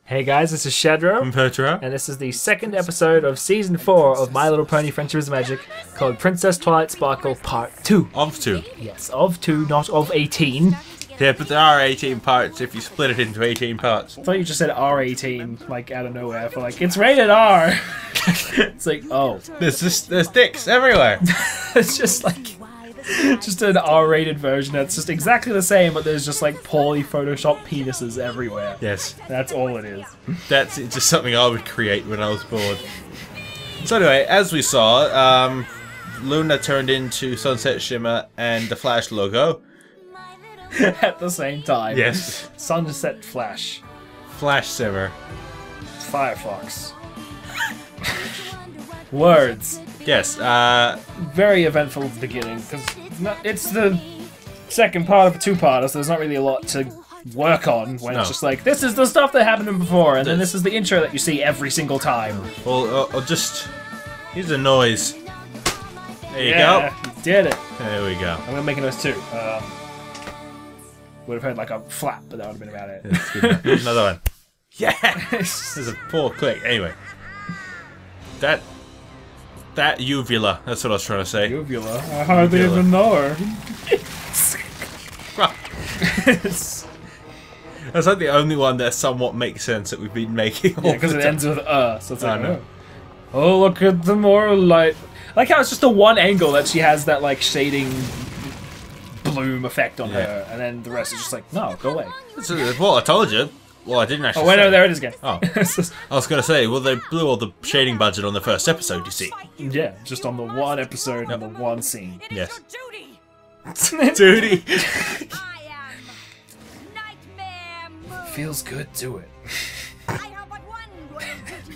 Hey guys, this is Shadrow and Fertro, and this is the second episode of Season 4 of My Little Pony Friendship is Magic, called Princess Twilight Sparkle Part 2. Of 2. Yes, of 2, not of 18. Yeah, but there are 18 parts if you split it into 18 parts. I thought you just said R18, like, out of nowhere, for like, it's rated R! It's like, oh. There's dicks everywhere! It's just like, just an R-rated version that's just exactly the same, but there's just like poorly photoshopped penises everywhere. Yes. That's all it is. That's just something I would create when I was bored. So anyway, as we saw, Luna turned into Sunset Shimmer and the Flash logo. At the same time. Yes. Sunset Flash. Flash Simmer. Firefox. Words. Yes, very eventful beginning, because it's the second part of a two-parter, so there's not really a lot to work on when it's just like, this is the stuff that happened before, and then this is the intro that you see every single time. Well, I'll just use a noise. There you go. You did it. There we go. I'm gonna make a noise too. Would have heard like a flap, but that would have been about it. That's good. Another one. Yes! There's a poor click. Anyway. That uvula, that's what I was trying to say. Uvula? I hardly even know her. That's like the only one that somewhat makes sense that we've been making all because it ends with so it's like, know. Oh, look at the more light. I like how it's just the one angle that she has that like shading bloom effect on her, and then the rest is just like, no, go away. Well, I told you. Well, I didn't actually wait, say. no, there it is again. Oh. I was going to say, well, they blew all the shading budget on the first episode, you see. Yeah, just on the one episode and the one scene. Yes. Duty! Feels good, do it.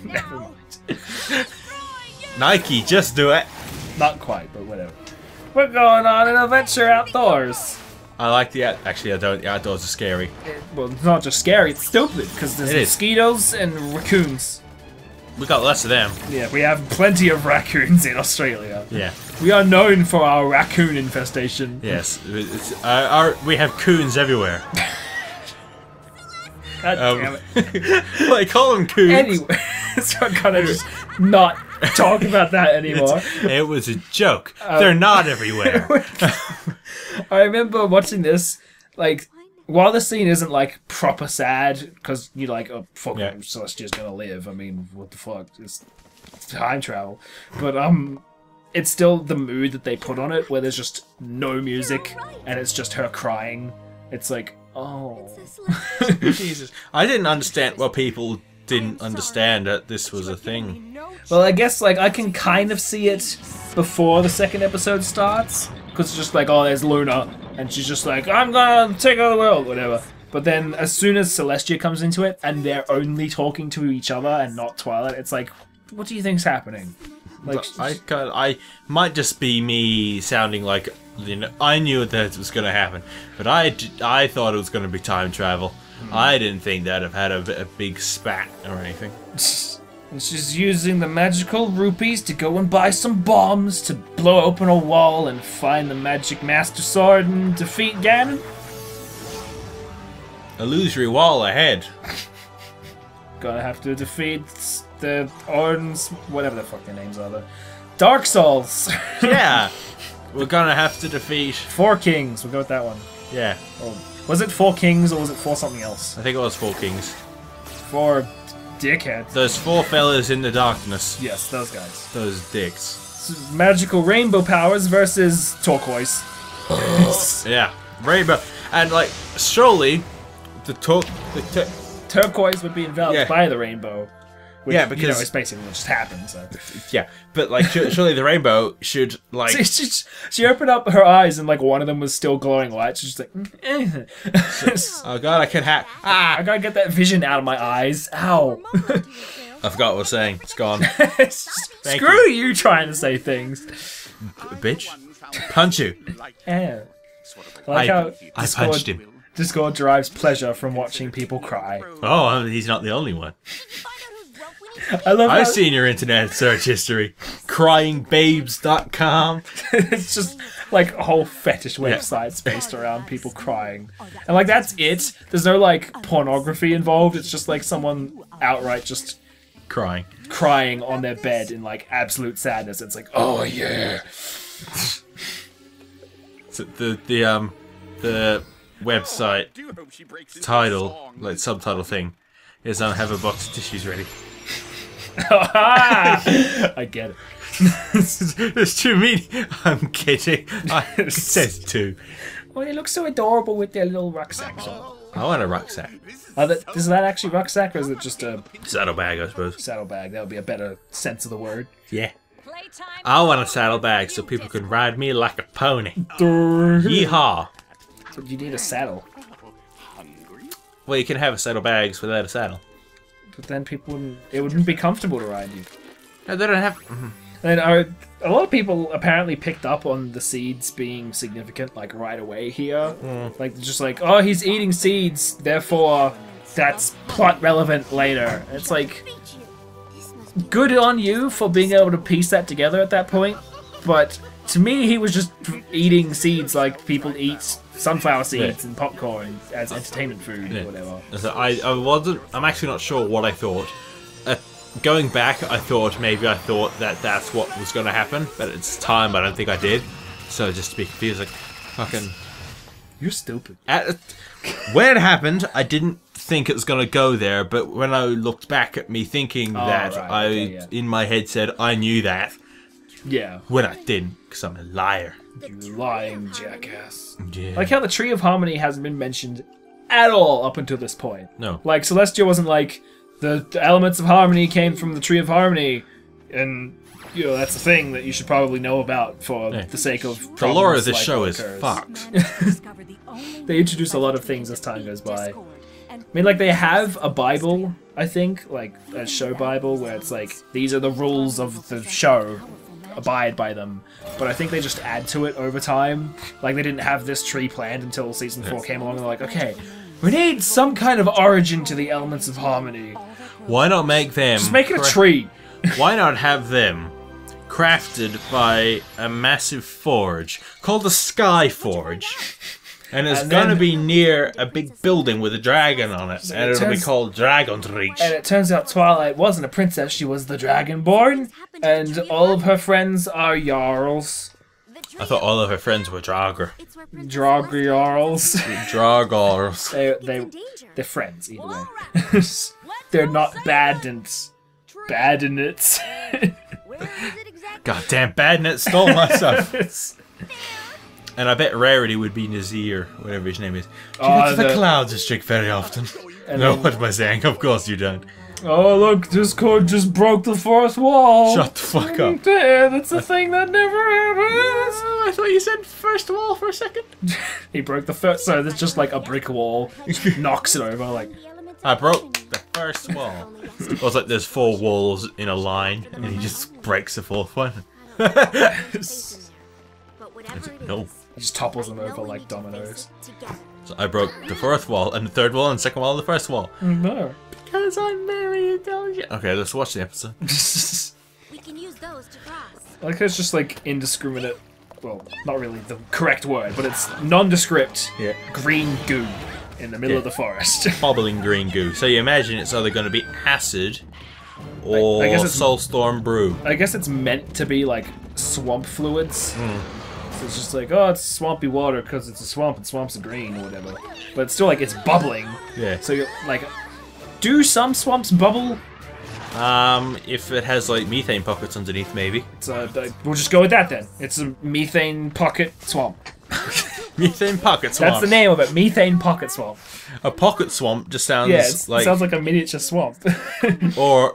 Never mind. Nike, just do it. Not quite, but whatever. We're going on an adventure outdoors. I like the actually I don't. The outdoors are scary. Well, it's not just scary; it's stupid because there's mosquitoes and raccoons. We got less of them. Yeah, we have plenty of raccoons in Australia. Yeah, we are known for our raccoon infestation. Yes, we have coons everywhere. God damn it! Well, they call them coons. Anyway, so I'm gonna just not talk about that anymore. It was a joke. They're not everywhere. I remember watching this, like, while the scene isn't, like, proper sad, because you're like, oh, fuck, Celestia's gonna live, I mean, what the fuck, it's time travel, but, it's still the mood that they put on it, where there's just no music, and it's just her crying. It's like, oh. Jesus. I didn't understand what people didn't understand that this was a thing. Well, I guess, like, I can kind of see it before the second episode starts, because it's just like, oh, there's Luna, and she's just like, I'm gonna take over the world, whatever. But then, as soon as Celestia comes into it, and they're only talking to each other and not Twilight, it's like, what do you think's happening? Like, I might just be me sounding like, you know, I knew that it was gonna happen, but I thought it was gonna be time travel. I didn't think that'd have had a big spat or anything. She's using the magical rupees to go and buy some bombs to blow open a wall and find the magic master sword and defeat Ganon. Illusory wall ahead. Gonna have to defeat the Ordens, whatever the fuck their names are. The Dark Souls. Yeah, we're gonna have to defeat 4 Kings. We'll go with that one. Yeah. Oh, was it 4 Kings or was it 4 something else? I think it was 4 Kings. 4 dickheads. Those 4 fellas in the darkness. Yes, those guys. Those dicks. So, magical rainbow powers versus turquoise. Yeah, rainbow, and like surely the turquoise would be enveloped by the rainbow. Which, yeah, because you know, it's basically what just happened. So yeah, but like surely the rainbow should like. She opened up her eyes and like one of them was still glowing white. She's just like, oh god, I can hack. I gotta get that vision out of my eyes. Ow! I forgot what I was saying. It's gone. Screw you trying to say things, bitch. Punch you. Yeah. I punched him. Discord derives pleasure from watching people cry. Oh, he's not the only one. I've seen your internet search history. Cryingbabes.com. It's just like whole fetish websites based around people crying, and like that's it. There's no like pornography involved. It's just like someone outright just crying on their bed in like absolute sadness. It's like, oh yeah. So the website title, like subtitle thing, is have a box of tissues ready. I get it. There's too many. I'm kidding. It says two. Well, they look so adorable with their little rucksacks on. I want a rucksack. Is that actually rucksack, or is it just a saddlebag, I suppose? Saddlebag. That would be a better sense of the word. Yeah. I want a saddlebag so people can ride me like a pony. Yeehaw. So you need a saddle. Well, you can have saddlebags without a saddle. But then it wouldn't be comfortable to ride you. No, they don't have... And a lot of people apparently picked up on the seeds being significant, like, right away here. Like, just like, oh, he's eating seeds, therefore that's plot relevant later. It's like, good on you for being able to piece that together at that point, but to me, he was just eating seeds like people eat sunflower seeds and popcorn as entertainment food or whatever. So I'm actually not sure what I thought. Going back, I thought that that's what was going to happen, but at the time I don't think I did. So just to be confused, like, fucking... You're stupid. When it happened, I didn't think it was going to go there, but when I looked back at me thinking in my head said, I knew that. Yeah. When I didn't, because I'm a liar. You lying jackass. Yeah. Like how the Tree of Harmony hasn't been mentioned at all up until this point. No. Like, Celestia wasn't like, the elements of harmony came from the Tree of Harmony, and, you know, that's a thing that you should probably know about for the sake of... The lore of this show is fucked. They introduce a lot of things as time goes by. I mean, like, they have a Bible, I think, like, a show Bible, where it's like, these are the rules of the show, abide by them. But I think they just add to it over time. Like, they didn't have this tree planned until Season 4 came along, and they're like, okay, we need some kind of origin to the elements of harmony. Why not make them... Just make it a tree. Why not have them crafted by a massive forge called the Sky Forge? And it's going to be near a big building with a dragon on it. And it'll be called Dragon's Reach. And it turns out Twilight wasn't a princess, she was the Dragonborn. And all of her friends are Jarls. I thought all of her friends were Draugr. Jarls. Draugrs. They're friends, either way. They're not badnits. Badnits. Goddamn Badnit stole my stuff. And I bet Rarity would be Nazir, whatever his name is. Do you go to the Cloud District very often? No, what am I saying? Of course you don't. Oh, look, Discord just broke the fourth wall. Shut the fuck up. That's a thing that never happens. I thought you said first wall for a second. He broke the first, so there's just like a brick wall. Knocks it over, like... I broke the first wall. It was like there's 4 walls in a line, and he just breaks the 4th one. No. He just topples them over like dominoes. So I broke the 4th wall, and the 3rd wall, and the 2nd wall, and the 1st wall. No. Because I'm very intelligent. Okay, let's watch the episode. We can use those to cross. I like it's just like indiscriminate, well, not really the correct word, but it's nondescript green goo in the middle of the forest. Bubbling green goo. So you imagine it's either going to be acid or Soulstorm brew. I guess it's meant to be like swamp fluids. So it's just like, oh, it's swampy water because it's a swamp and swamps are green or whatever. But it's still like it's bubbling. Yeah. So you're like, do some swamps bubble? If it has like methane pockets underneath, maybe. It's we'll just go with that then. It's a methane pocket swamp. Methane pocket swamp. That's the name of it. Methane pocket swamp. A pocket swamp just sounds it sounds like a miniature swamp. or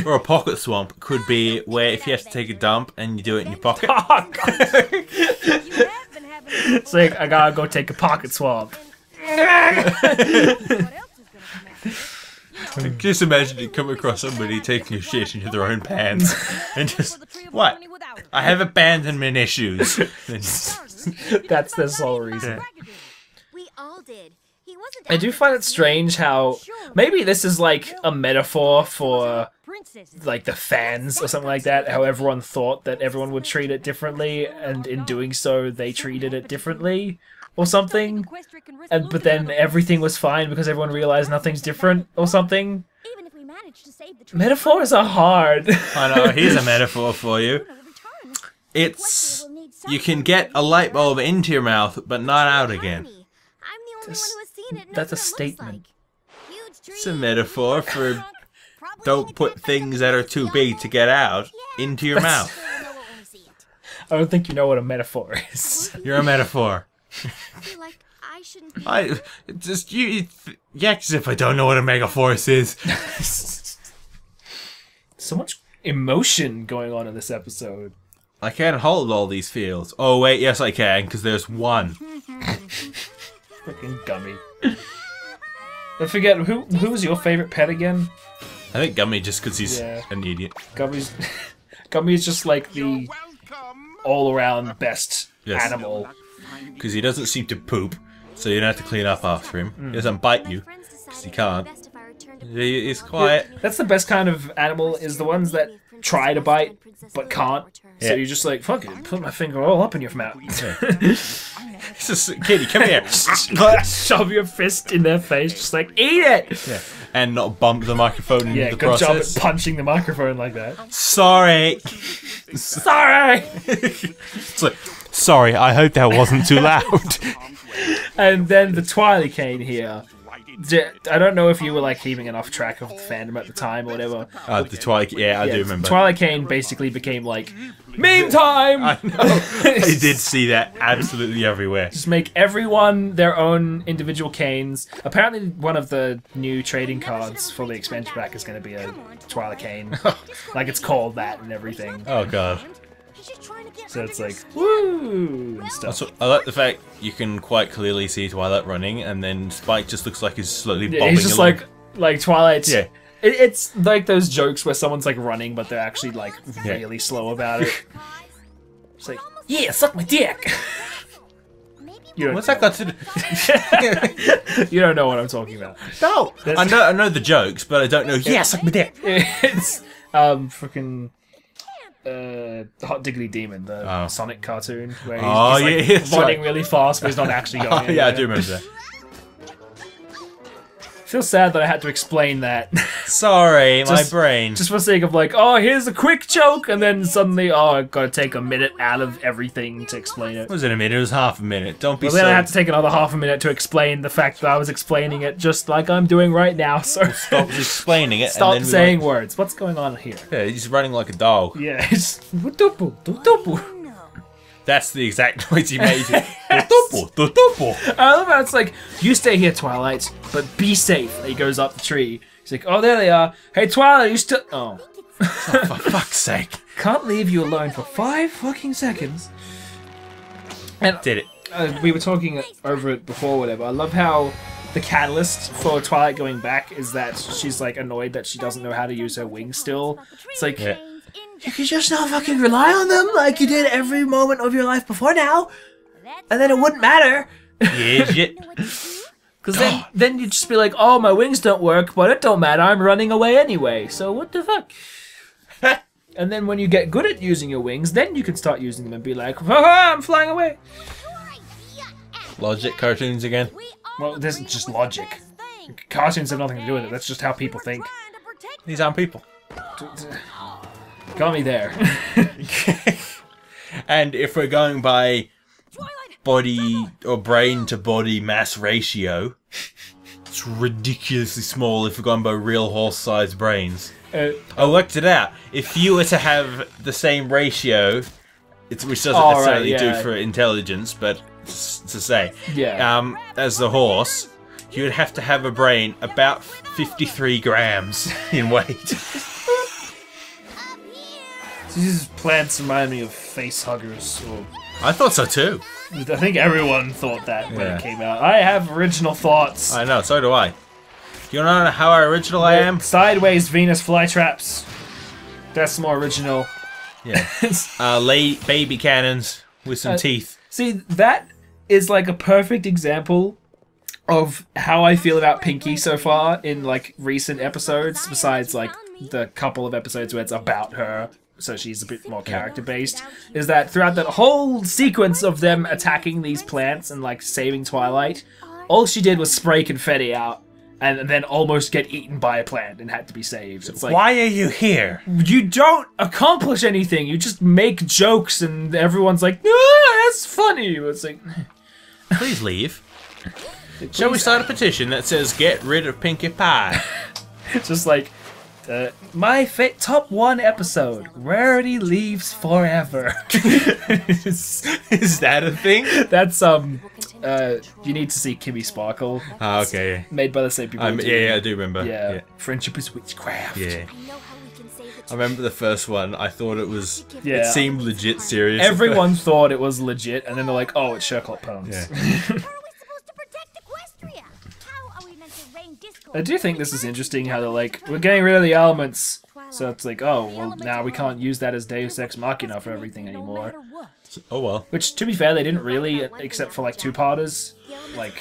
a pocket swamp could be where if you have to take a dump and you do it in your pocket. It's like, I gotta go take a pocket swamp. Just imagine you come across somebody taking a shit into their own pants and just, what? I have abandonment issues. That's the sole reason. We all did. He wasn't I do find it strange how maybe this is like a metaphor for like the fans or something like that, how everyone thought that everyone would treat it differently, and in doing so they treated it differently or something, but then everything was fine because everyone realized nothing's different or something. Metaphors are hard. I know, here's a metaphor for you. It's, you can get a light bulb into your mouth but not out again. That's a statement. It's a metaphor for don't put things that are too big to get out into your mouth. I don't think you know what a metaphor is. You're a metaphor. I just you yeah, as if I don't know what a megaforce is. So much emotion going on in this episode. I can't hold all these feels. Oh wait, yes I can, because there's one. Freaking Gummy. I forget who's your favorite pet again? I think Gummy, just because he's an idiot. Gummy's just like the all-around best animal. Because he doesn't seem to poop, so you don't have to clean up after him. He doesn't bite you, because he can't. He's quiet. That's the best kind of animal, is the ones that try to bite, but can't. So you're just like, fuck it, put my finger all up in your mouth. It's just, Kitty, come here. Shove your fist in their face, just like, eat it! Yeah. And not bump the microphone in the process. Good job at punching the microphone like that. Sorry! Sorry! It's like, sorry, I hope that wasn't too loud. And then the Twilight cane here. I don't know if you were like keeping enough track of the fandom at the time or whatever. The Twilight, I do remember. Twilight cane basically became like meme time. I know. I did see that absolutely everywhere. Just make everyone their own individual canes. Apparently, one of the new trading cards for the expansion pack is going to be a Twilight cane, like it's called that and everything. Oh god. So it's like, woo! And stuff. Also, I like the fact you can quite clearly see Twilight running, and then Spike just looks like he's slowly bobbing he's just along. like Twilight's. Yeah. It's like those jokes where someone's like running, but they're actually like really slow about it. It's like, yeah, suck my dick! What's that got to do? You don't know what I'm talking about. No! I know the jokes, but I don't know, yeah, suck my dick! It's, freaking... Hot Diggity Demon, the Sonic cartoon, where he's like running really fast, but he's not actually going anywhere. Yeah, I do remember that. I feel sad that I had to explain that. Sorry, my brain. Just for the sake of like, oh, here's a quick joke, and then suddenly, oh, I've got to take a minute out of everything to explain it. It wasn't a minute, it was half a minute. Don't be then I had to take another half a minute to explain the fact that I was explaining it just like I'm doing right now, so... Stop explaining it. Stop saying words. What's going on here? Yeah, he's running like a dog. Yeah, it's... That's the exact noise he made. I love how it's like, you stay here, Twilight, but be safe. And he goes up the tree. He's like, oh, there they are. Hey, Twilight, you still... Oh. Oh, for fuck's sake. Can't leave you alone for 5 fucking seconds. And did it. We were talking over it before, whatever. I love how the catalyst for Twilight going back is that she's like annoyed that she doesn't know how to use her wings still. It's like... Yeah. You could just not fucking rely on them like you did every moment of your life before now, and then it wouldn't matter. Yeah, shit. Because then you'd just be like, oh, my wings don't work, but it don't matter, I'm running away anyway, so what the fuck? And then when you get good at using your wings, then you can start using them and be like, haha, I'm flying away. Logic cartoons again? Well, this is just logic. Cartoons have nothing to do with it, that's just how people think. These aren't people. Got me there. And if we're going by body or brain to body mass ratio, it's ridiculously small if we're going by real horse-sized brains. I worked it out. If you were to have the same ratio, which doesn't necessarily do for intelligence, but to say, as the horse, you would have to have a brain about 53 grams in weight. These plants remind me of face huggers. Or... I thought so too. I think everyone thought that when it came out. I have original thoughts. I know, so do I. You wanna know how original I am? Sideways Venus flytraps. That's more original. Yeah. Baby cannons with some teeth. See, that is like a perfect example of how I feel about Pinky so far in like recent episodes, besides like the couple of episodes where it's about her, so she's a bit more character based, is that throughout that whole sequence of them attacking these plants and like saving Twilight, all she did was spray confetti out and then almost get eaten by a plant and had to be saved. It's like, why are you here? You don't accomplish anything. You just make jokes and everyone's like, ah, that's funny. It's like, Please leave. Shall we start a petition that says get rid of Pinkie Pie? it's just like, my top 1 episode, Rarity leaves forever. Is that a thing? That's you need to see Kimmy Sparkle. Ah, okay. Made by the same people. Yeah, I do remember. Yeah. Friendship is witchcraft. Yeah. I remember the first one. I thought it was. Yeah. It seemed legit serious. Everyone thought it was legit, and then they're like, "Oh, it's Sherlock Holmes." Yeah. How are we supposed to protect Equestria? How are we meant to rain discord? I do think this is interesting how they're like, we're getting rid of the elements, so it's like, oh, well, now we can't use that as Deus Ex Machina for everything anymore. Oh well. Which, to be fair, they didn't really, except for like two-parters. Like,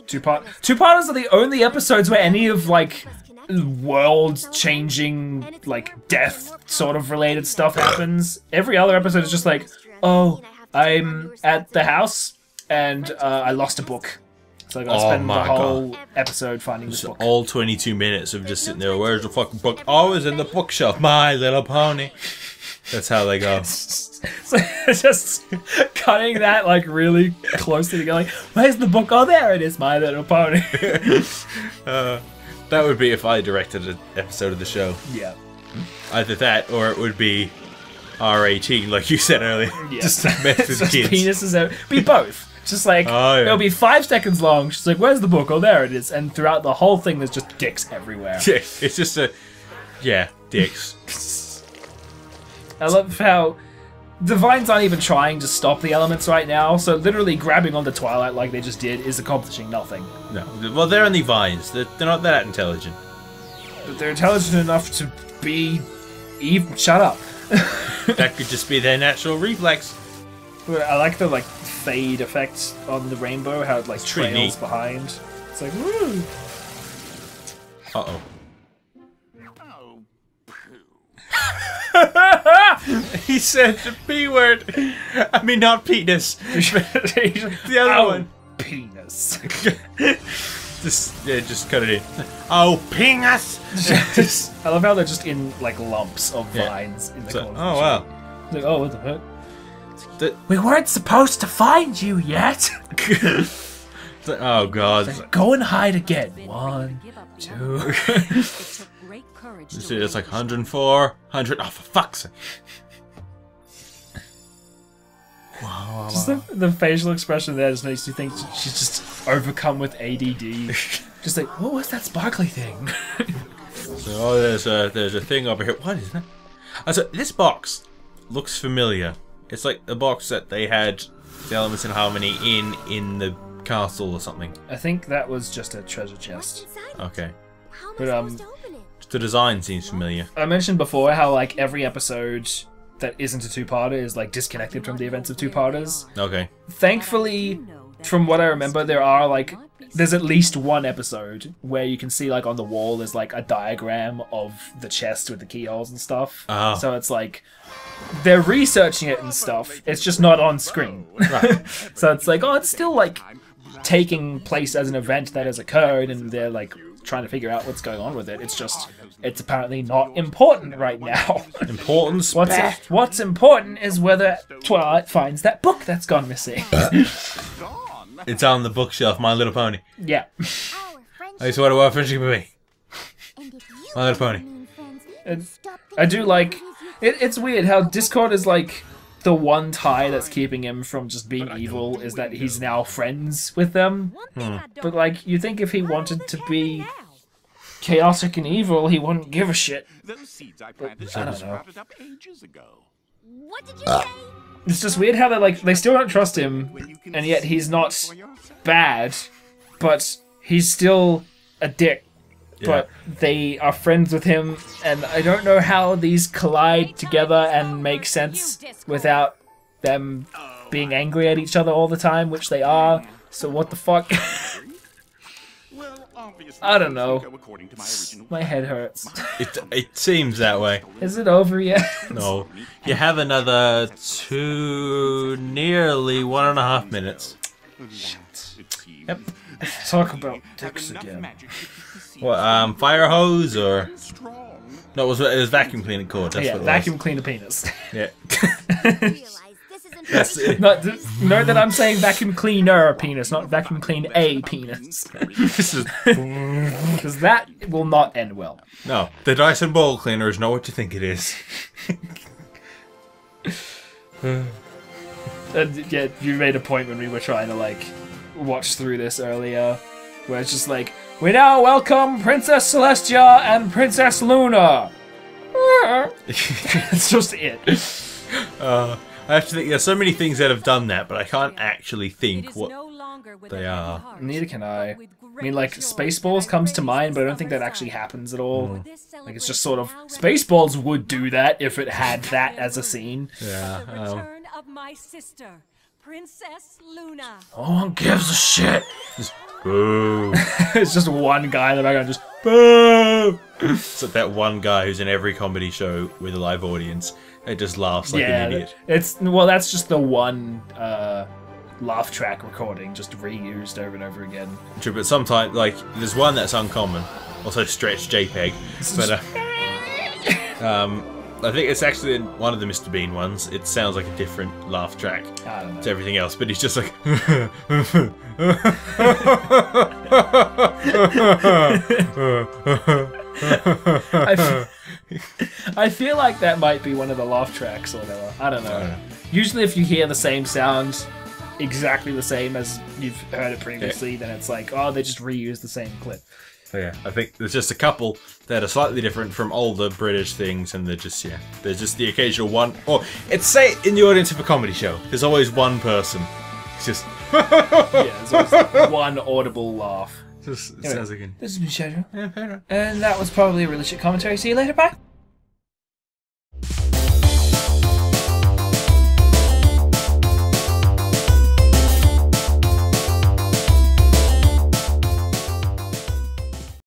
two-parters are the only episodes where any of like world-changing, like death sort of related stuff happens. Every other episode is just like, oh, I'm at the house and I lost a book. So I gotta spend the whole episode finding this book. All 22 minutes of just sitting there. Where's the fucking book? Oh, it's in the bookshelf. My Little Pony. That's how they go. So just cutting that like really closely together. Like, where's the book? Oh, there it is. My Little Pony. That would be if I directed an episode of the show. Yeah. Either that, or it would be R18, like you said earlier. Yeah. Just to mess with Just kids. penises out. Be both. Just like, it'll be 5 seconds long. She's like, where's the book? Oh, there it is. And throughout the whole thing, there's just dicks everywhere. Yeah, it's just a... Yeah, dicks. I love how the vines aren't even trying to stop the elements right now, so literally grabbing onto Twilight like they just did is accomplishing nothing. No, well, they're only vines. They're not that intelligent. But they're intelligent enough to be... Shut up. That could just be their natural reflex. I like the like fade effect on the rainbow, how it like pretty trails neat. behind. It's like, woo! Uh-oh. He said the P word. I mean, not penis. The other one. Penis. Just cut it in. Oh, penis! I love how they're just in like lumps of vines in the corner. Oh, wow. It's like, oh, what the fuck? We weren't supposed to find you yet. Oh, God. Go and hide again. 1, 2. It's like 104, 100. Oh, for fuck's sake. Wow. Just the facial expression there just makes you think she's just overcome with ADD. Just like, what was that sparkly thing? So, there's a thing over here. What is that? So, this box looks familiar. It's like the box that they had the Elements in Harmony in the castle or something. I think that was just a treasure chest. Okay. How am I But, supposed to open it? The design seems familiar. I mentioned before how like every episode that isn't a two-parter is like disconnected from the events of two-parters. Okay. Thankfully, from what I remember, there's at least one episode where you can see like on the wall there's like a diagram of the chest with the keyholes and stuff. Oh. So it's like they're researching it and stuff. It's just not on screen. Right. So it's like, oh, it's still like taking place as an event that has occurred, and they're like trying to figure out what's going on with it. It's just, it's apparently not important right now. Importance. What's important is whether Twilight finds that book that's gone missing. It's on the bookshelf, My Little Pony. Yeah. Our friendship. I just wonder what friendship would be. And if you My Little Pony. mean friends, And stop I do like thinking it's weird how Discord is like the one tie that's keeping him from just being evil is that he's now friends with them. But like, you think if he wanted to be chaotic and evil, he wouldn't give a shit. Those seeds I planted I don't know. sprouted up ages ago. What did you say? It's just weird how they still don't trust him, and yet he's not bad, but he's still a dick. But they are friends with him, and I don't know how these collide together and make sense without them being angry at each other all the time, which they are. So what the fuck? obviously I don't know. go according to my original My head hurts. It seems that way. Is it over yet? No. You have another nearly 1.5 minutes. Yep. Let's talk about dicks again. What, fire hose or... No, it was vacuum cleaning cord. That's what it vacuum cleaner penis. Yeah. Realize this isn't That's it. Note that I'm saying vacuum cleaner penis, not vacuum clean a penis. This is... Because that will not end well. No, the Dyson ball cleaner is not what you think it is. Yeah, you made a point when we were trying to, like, watch through this earlier, where it's just like, we now welcome Princess Celestia and Princess Luna. It's just it. I have to think, there's so many things that have done that, but I can't actually think what they are. Neither can I. I mean, like, Spaceballs comes to mind, but I don't think that actually happens at all. Like, it's just sort of... Spaceballs would do that if it had that as a scene. Yeah. Return of my sister, Princess Luna. No one gives a shit. Just boo. It's just one guy in the background just boo. It's like that one guy who's in every comedy show with a live audience. It just laughs like an idiot. Well, that's just the one laugh track recording, just reused over and over again. True, but sometimes, like, there's one that's uncommon. Also stretched JPEG. But, I think it's actually in one of the Mr. Bean ones. It sounds like a different laugh track I don't know. to everything else, but he's just like... I feel like that might be one of the laugh tracks or whatever. I don't know. Usually if you hear the same sound exactly the same as you've heard it previously, then it's like, oh, they just reused the same clip. So yeah, I think there's just a couple that are slightly different from older British things, and they're just, yeah, there's just the occasional one. Or, it's, say, in the audience of a comedy show, there's always one person. It's just... Yeah, there's always like one audible laugh. Just, it Anyway, sounds like an... This has been Shadrow. Yeah, fair enough. And that was probably a really shit commentary. See you later, bye!